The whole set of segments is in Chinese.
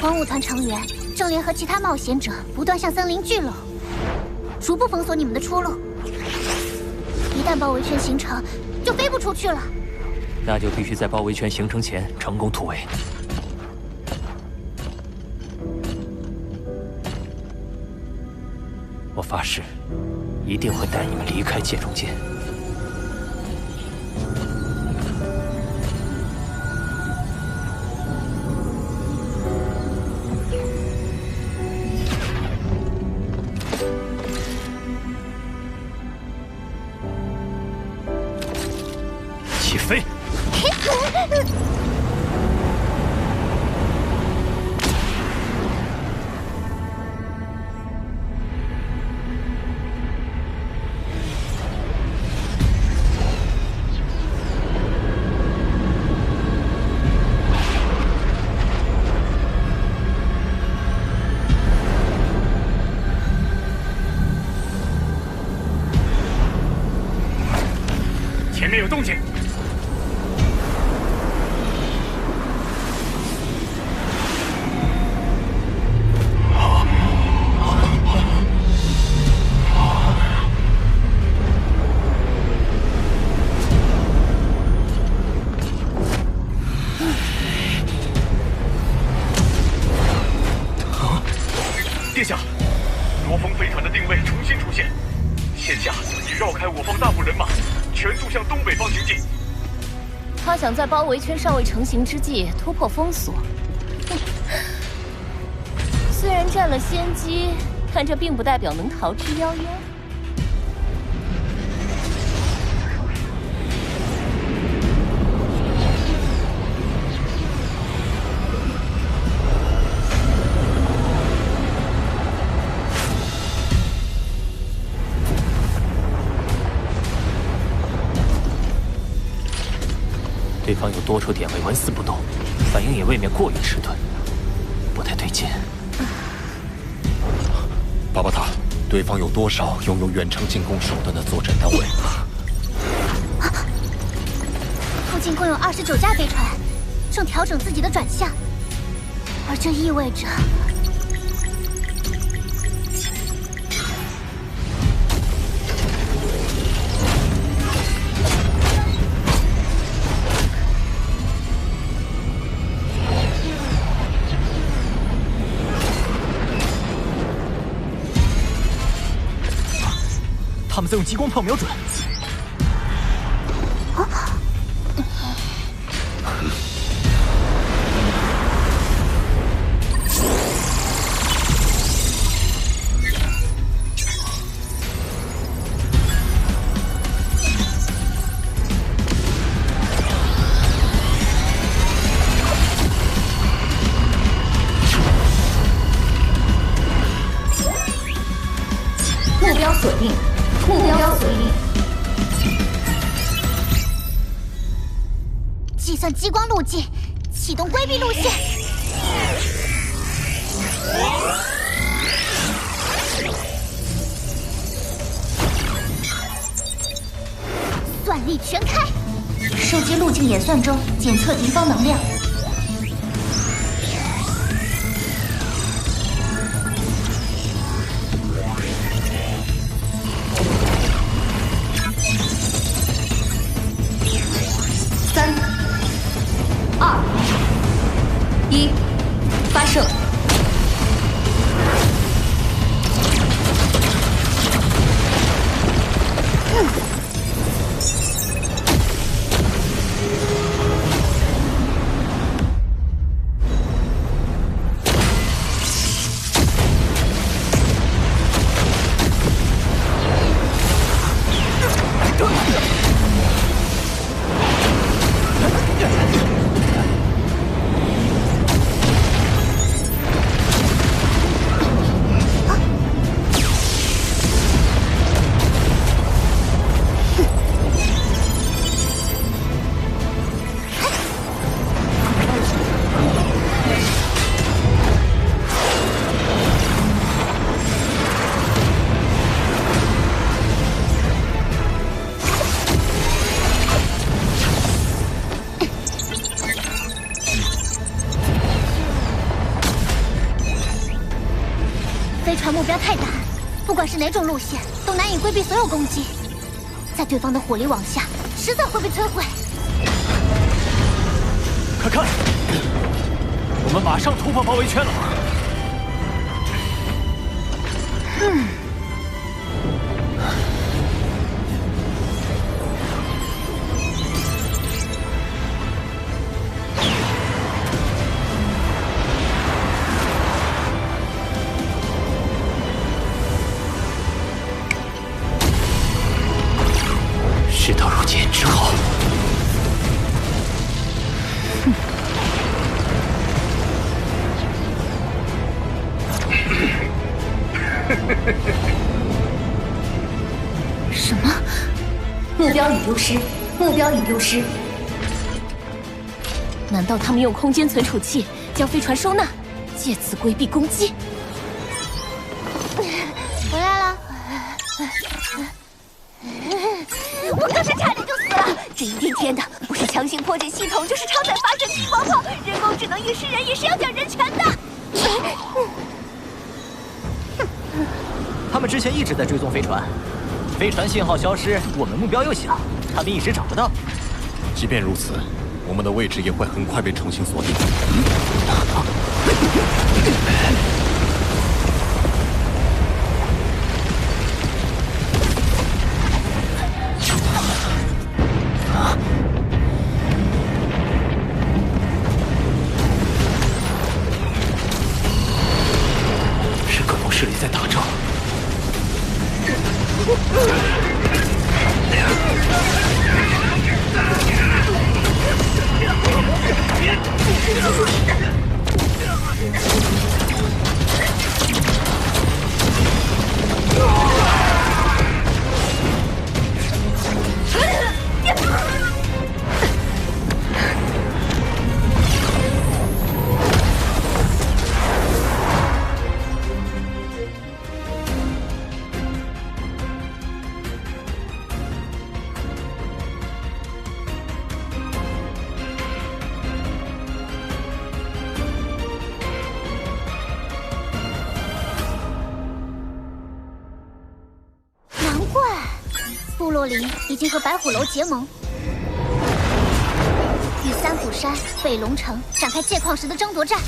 荒雾团成员正联合其他冒险者，不断向森林聚拢，逐步封锁你们的出路。一旦包围圈形成，就飞不出去了。那就必须在包围圈形成前成功突围。我发誓，一定会带你们离开界中间。 起飞！前面有动静。 殿下，罗峰飞船的定位重新出现，现下已绕开我方大部人马，全速向东北方行进。他想在包围圈尚未成型之际突破封锁，虽然占了先机，但这并不代表能逃之夭夭。 对方有多处点位纹丝不动，反应也未免过于迟钝，不太对劲。巴巴塔，对方有多少拥有远程进攻手段的作战单位？附近共有29架飞船，正调整自己的转向，而这意味着。 他们在用激光炮瞄准。目标锁定。 目标锁定，计算激光路径，启动规避路线。算力全开，射击路径演算中，检测敌方能量。 1，发射。飞船目标太大，不管是哪种路线，都难以规避所有攻击。在对方的火力网下，迟早会被摧毁。快看，我们马上突破包围圈了。事到如今，只好。什么？目标已丢失，目标已丢失。难道他们用空间存储器将飞船收纳，借此规避攻击？回来了。我可是差点就死了！这一天天的，不是强行破解系统，就是超载发射激光炮，人工智能也是人，也是要讲人权的。他们之前一直在追踪飞船，飞船信号消失，我们目标又小，他们一时找不到。即便如此，我们的位置也会很快被重新锁定。是各种势力在打仗。部落林已经和白虎楼结盟，与三虎山、北龙城展开界矿石的争夺战。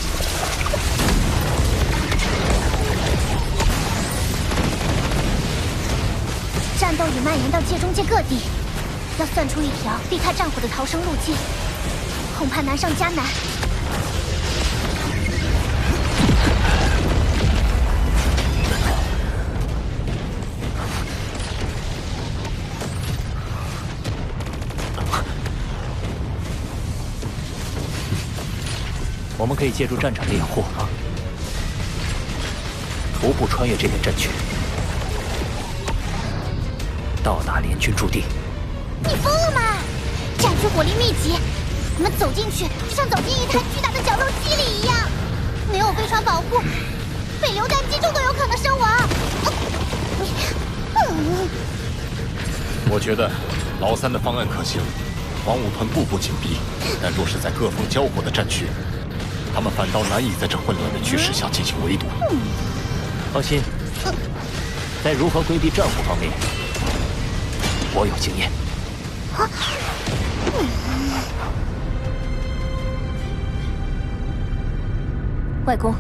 战斗已蔓延到界中界各地，要算出一条避开战火的逃生路径，恐怕难上加难。我们可以借助战场猎户，徒步穿越这片战区，到达联军驻地。你疯了吗？战区火力密集，我们走进去就像走进一台巨大的绞肉机里一样，没有飞船保护，被榴弹击中都有可能身亡。我觉得老三的方案可行，黄武团步步紧逼，但若是在各方交火的战区，他们反倒难以在这混乱的局势下进行围堵。放心，在如何规避战火方面，我有经验。外公，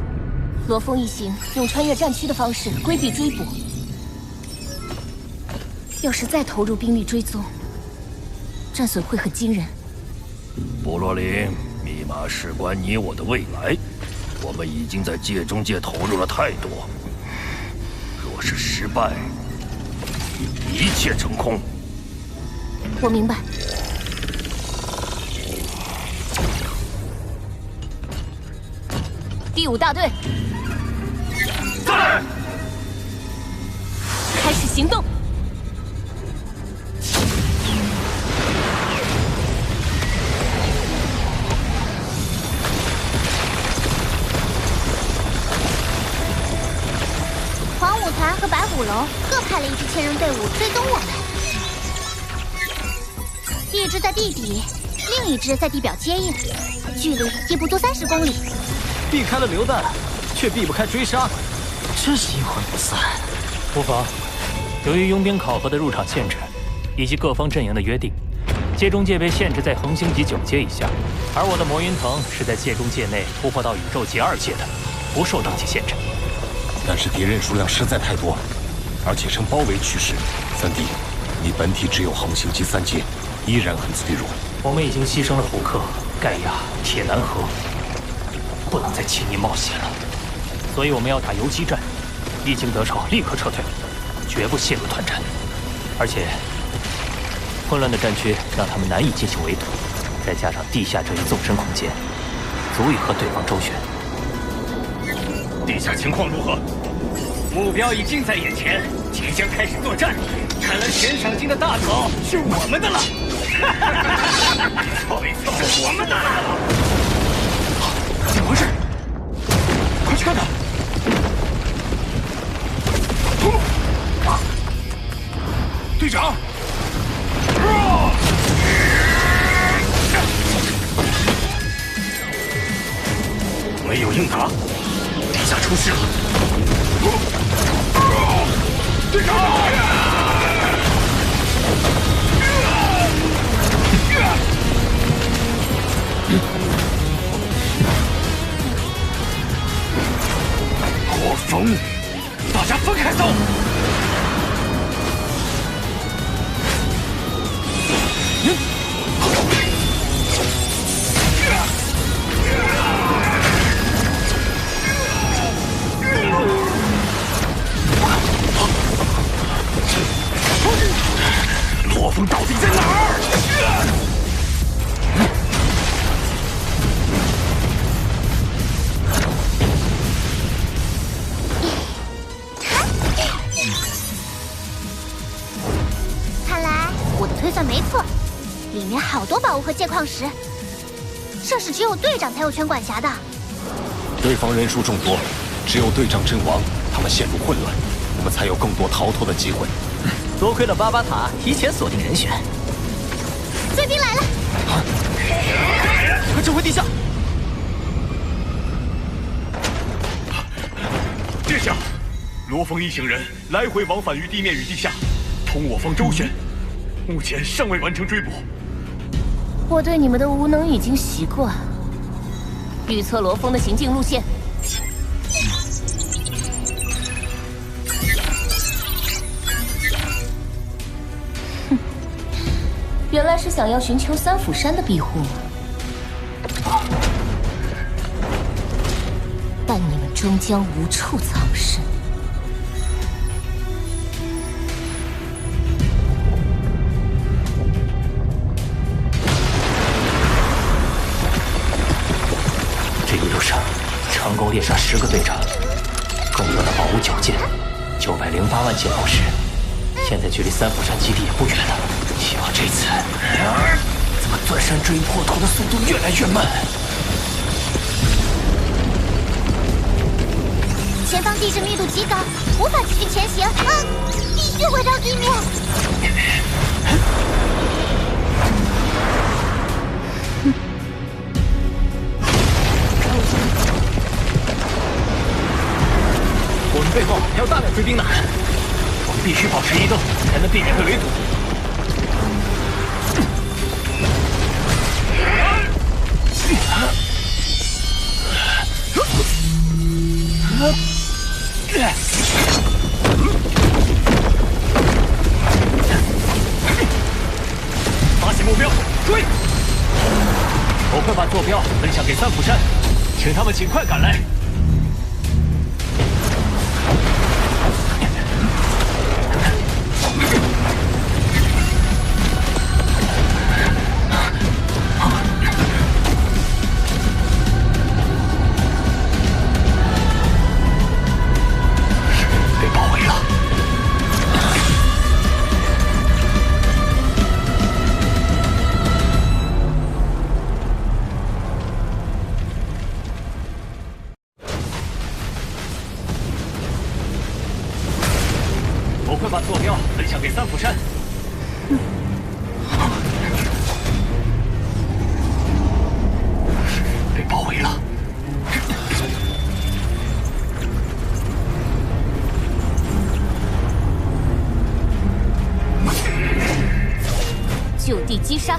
罗峰一行用穿越战区的方式规避追捕，要是再投入兵力追踪，战损会很惊人。部落林，密码事关你我的未来，我们已经在界中界投入了太多，若是失败，一切成空。我明白。第5大队，在，开始行动。黄武团和白虎楼各派了一支千人队伍追踪我们，一支在地底，另一支在地表接应，距离也不足30公里。避开了榴弹，却避不开追杀，真是阴魂不散。无妨，由于佣兵考核的入场限制，以及各方阵营的约定，界中界被限制在恒星级9阶以下，而我的魔云腾是在界中界内突破到宇宙级2阶的，不受等级限制。但是敌人数量实在太多，而且呈包围趋势。三弟，你本体只有恒星级3阶，依然很脆弱。我们已经牺牲了胡克、盖亚、铁南河，不能再轻易冒险了。所以我们要打游击战，一经得手立刻撤退，绝不陷入团战。而且，混乱的战区让他们难以进行围堵，再加上地下这一纵深空间，足以和对方周旋。地下情况如何？目标已近在眼前，即将开始作战。看来悬赏金的大头是我们的了。错一次是我们的了。怎么回事？快去看看！队长！没有应答，地下出事了。队长！国风，大家分开走。罗峰到底在哪儿？看来我的推算没错，里面好多宝物和界矿石，这是只有队长才有权管辖的。对方人数众多，只有队长阵亡，他们陷入混乱，我们才有更多逃脱的机会。多亏了巴巴塔提前锁定人选。追兵来了！快撤回地下！殿下，罗峰一行人来回往返于地面与地下，同我方周旋，目前尚未完成追捕。我对你们的无能已经习惯。预测罗峰的行进路线。哼，原来是想要寻求三府山的庇护吗？但你们终将无处藏身。这一路上，成功猎杀10个队长，更多的宝物9件，908万件宝石。现在距离三府山基地也不远了，希望这次，怎么钻山追破头的速度越来越慢？前方地质密度极高，无法继续前行。必须回到地面。我们背后还有大量追兵呢，我们必须保持移动，才能避免被围堵。发现目标，追！我会把坐标分享给三府山，请他们尽快赶来。我会把坐标分享给三府山。被包围了。击杀。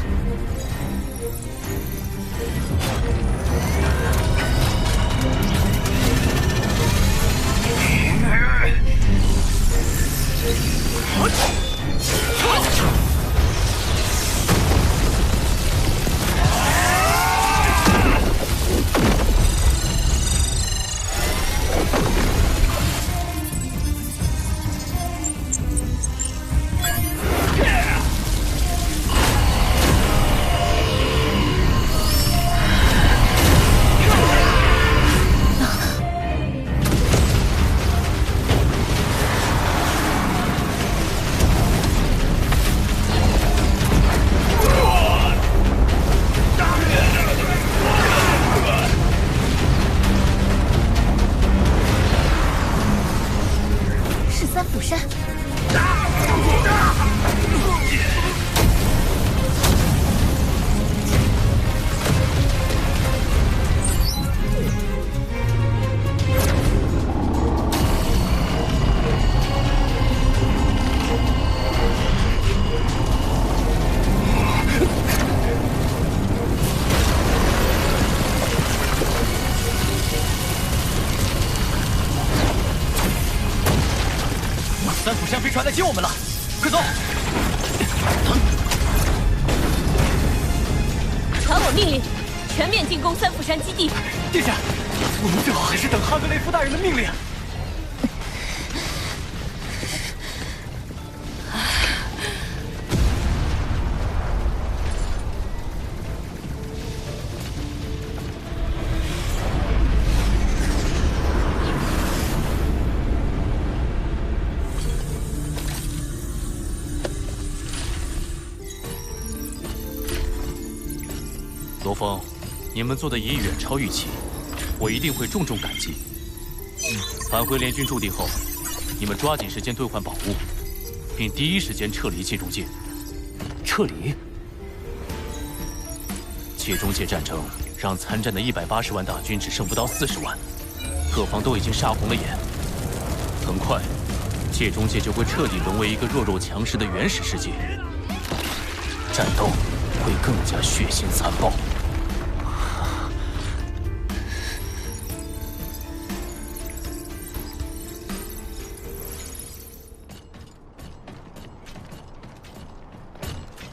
三釜山飞船来接我们了，快走！传我命令，全面进攻三釜山基地。殿下，我们最好还是等哈格雷夫大人的命令。罗峰，你们做的已远超预期，我一定会重重感激。返回联军驻地后，你们抓紧时间兑换宝物，并第一时间撤离界中界。撤离？界中界战争让参战的180万大军只剩不到40万，各方都已经杀红了眼。很快，界中界就会彻底沦为一个弱肉强食的原始世界，战斗会更加血腥残暴。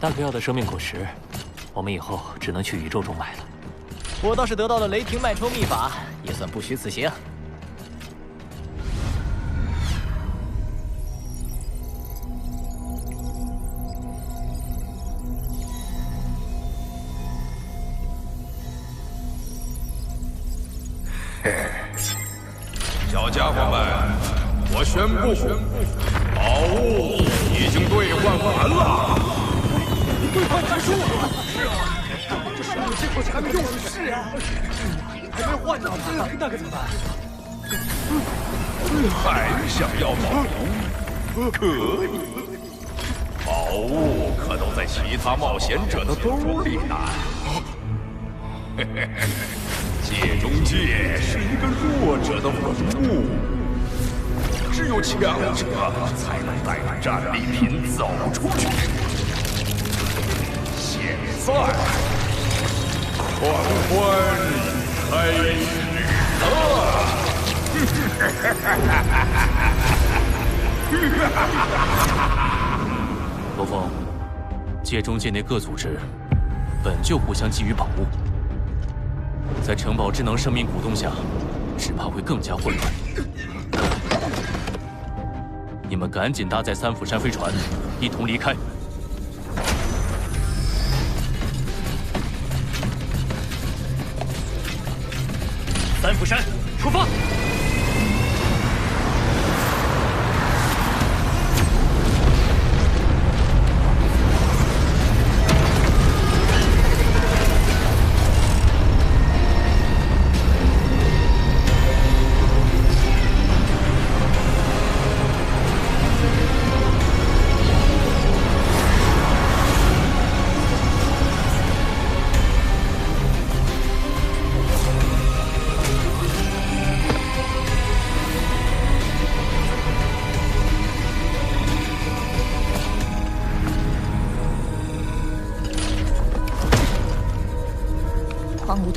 大哥要的生命果实，我们以后只能去宇宙中买了。我倒是得到了雷霆脉冲秘法，也算不虚此行。小家伙们，我宣布，宝物已经兑换完了。兑换结束了。是啊，这15结果还没用完。是啊，还没换呢，那可怎么办？还想要宝物？可以，宝物可都在其他冒险者的兜里呢。嘿嘿嘿，界中界是一个弱者的坟墓，只有强者才能带着战利品走出去。现在，狂欢开始了！罗峰，界中界内各组织本就互相觊觎宝物，在城堡智能生命鼓动下，只怕会更加混乱。你们赶紧搭载三釜山飞船，一同离开。三釜山，出发！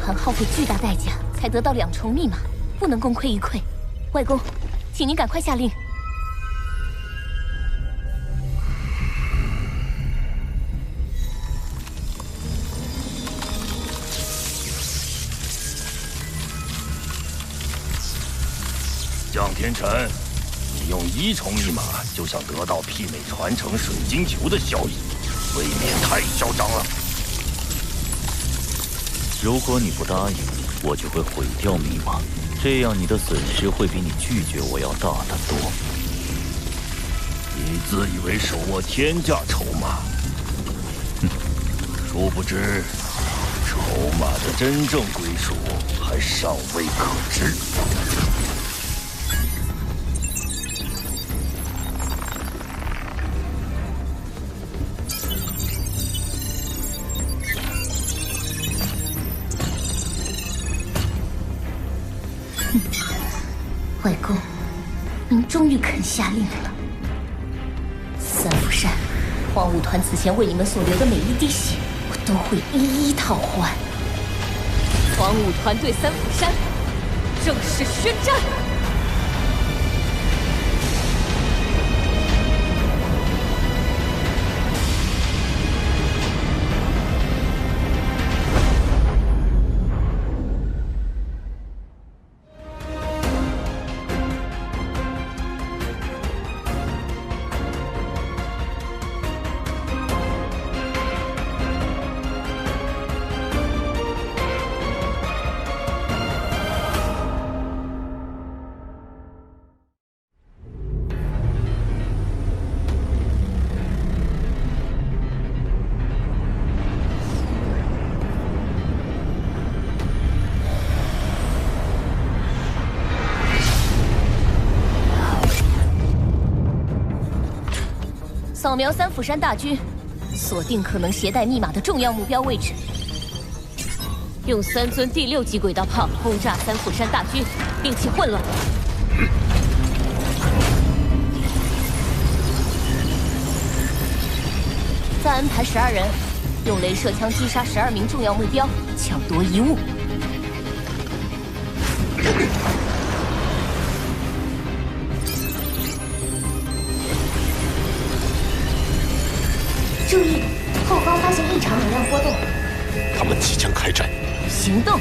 团耗费巨大代价才得到2重密码，不能功亏一篑。外公，请您赶快下令。江天辰，你用1重密码就想得到媲美传承水晶球的效益，未免太嚣张了。如果你不答应，我就会毁掉密码，这样你的损失会比你拒绝我要大得多。你自以为手握天价筹码，殊不知筹码的真正归属还尚未可知。外公，您终于肯下令了。三福山荒芜团此前为你们所流的每一滴血，我都会一一讨还。荒芜团对三福山正式宣战！扫描三府山大军，锁定可能携带密码的重要目标位置，用3尊第6级轨道炮轰炸三府山大军，令其混乱。再安排12人，用镭射枪击杀12名重要目标，抢夺遗物。注意，后方发现异常能量波动。他们即将开战，行动！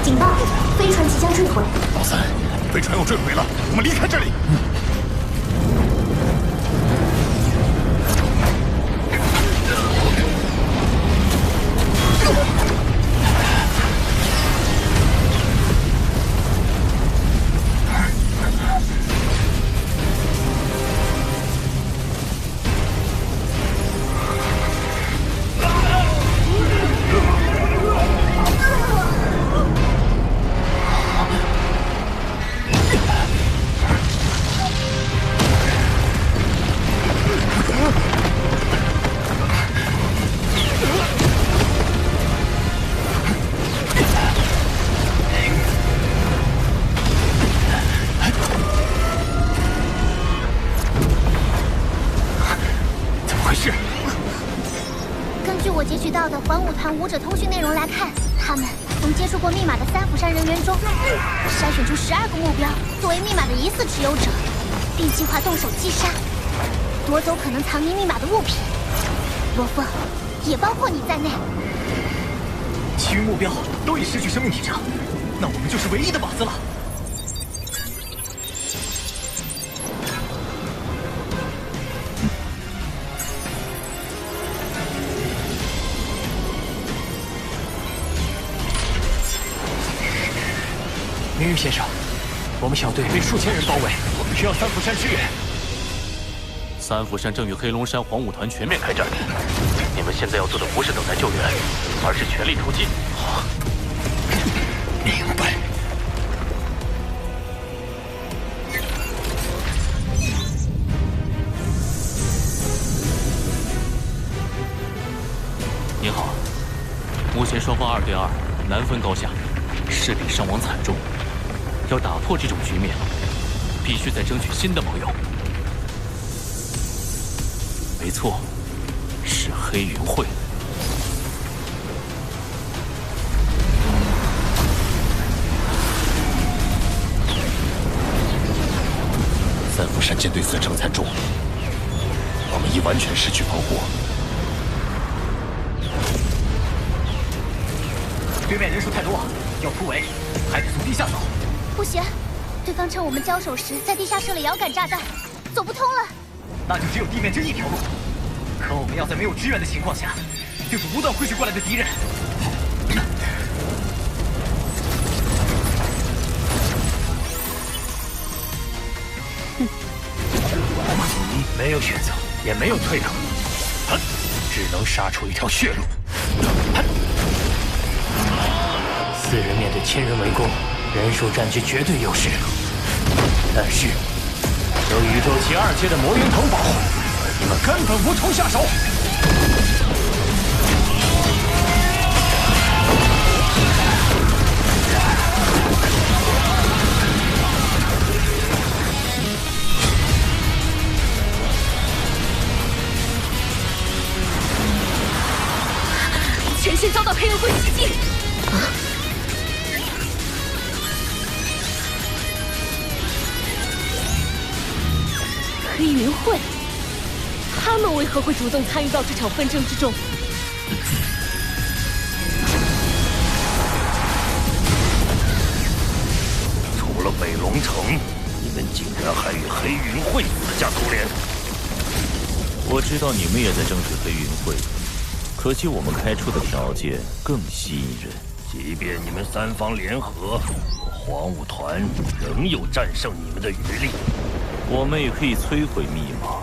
警报！飞船即将坠毁。老三，飞船要坠毁了，我们离开这里。截取到的环舞团武者通讯内容来看，他们从接触过密码的三府山人员中筛选出12个目标作为密码的疑似持有者，并计划动手击杀，夺走可能藏匿密码的物品。罗峰，也包括你在内。其余目标都已失去生命体征，那我们就是唯一的靶子了。明玉先生，我们小队被数千人包围，我们需要三府山支援。三府山正与黑龙山黄舞团全面开战，你们现在要做的不是等待救援，而是全力出击。明白。您好，目前双方2对2，难分高下，势力伤亡惨重。要打破这种局面，必须再争取新的盟友。没错，是黑云会。三福山舰队损伤惨重，我们已完全失去防护。对面人数太多，要突围还得从地下走。不行，对方趁我们交手时在地下设了遥感炸弹，走不通了。那就只有地面这一条路。可我们要在没有支援的情况下，对付不断汇聚过来的敌人。没有选择，也没有退路，只能杀出一条血路。4人面对1000人围攻，人数占据绝对优势。但是有宇宙期2阶的魔灵藤保护，你们根本无从下手。前线遭到黑云会袭击！黑云会，他们为何会主动参与到这场纷争之中？除了北龙城，你们竟然还与黑云会私下勾连。我知道你们也在争取黑云会，可惜我们开出的条件更吸引人。即便你们3方联合，黄武团仍有战胜你们的余力。我们也可以摧毁密码，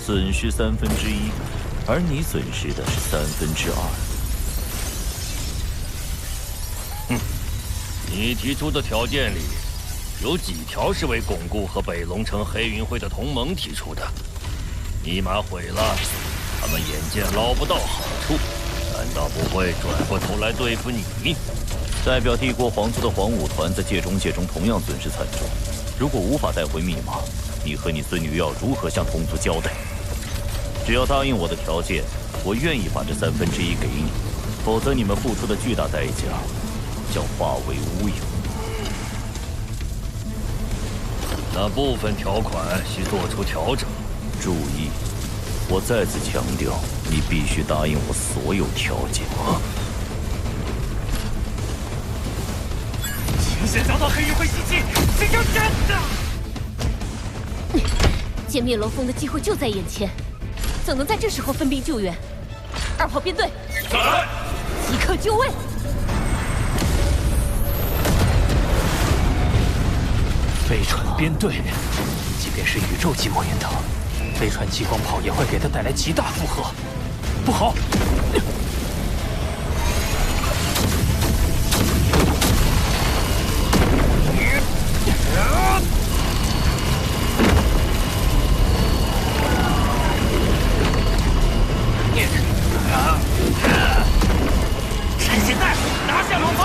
损失1/3，而你损失的是2/3。你提出的条件里，有几条是为巩固和北龙城黑云会的同盟提出的？密码毁了，他们眼见捞不到好处，难道不会转过头来对付你？代表帝国皇族的黄武团在界中同样损失惨重。如果无法带回密码，你和你孙女要如何向同族交代？只要答应我的条件，我愿意把这1/3给你，否则你们付出的巨大代价将化为乌有。那部分条款需做出调整。注意，我再次强调，你必须答应我所有条件。前线遭到黑云会袭击，这叫真的！歼灭楼峰的机会就在眼前，怎能在这时候分兵救援？2号编队，在，即刻就位！飞船编队，即便是宇宙级魔元藤，飞船激光炮也会给他带来极大负荷。不好！趁现在拿下楼峰！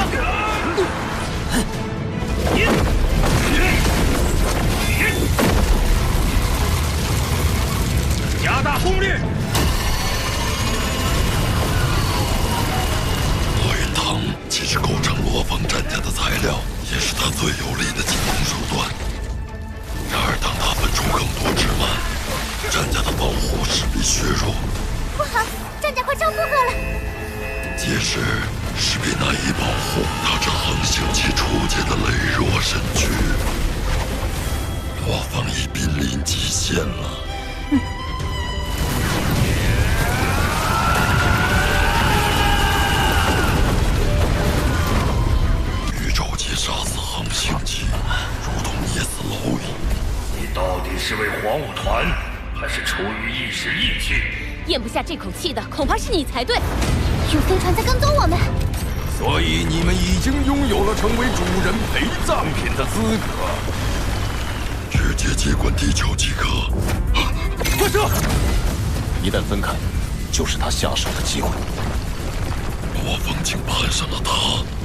加大轰力！魔云藤其实构成罗峰战甲的材料，也是他最有力的进攻手段。然而，当他分出更多之慢，战甲的保护势必削弱。不好，战甲快超负荷了！届时势必难以保护他这横行其初阶的羸弱身躯。罗峰已濒临极限了。宇宙级杀死横行期，如同捏死蝼蚁。你到底是为黄武团，还是出于一时义气？咽不下这口气的，恐怕是你才对。有飞船在跟踪我们，所以你们已经拥有了成为主人陪葬品的资格。直接接管地球即可。快射！一旦分开，就是他下手的机会。方竟攀上了他。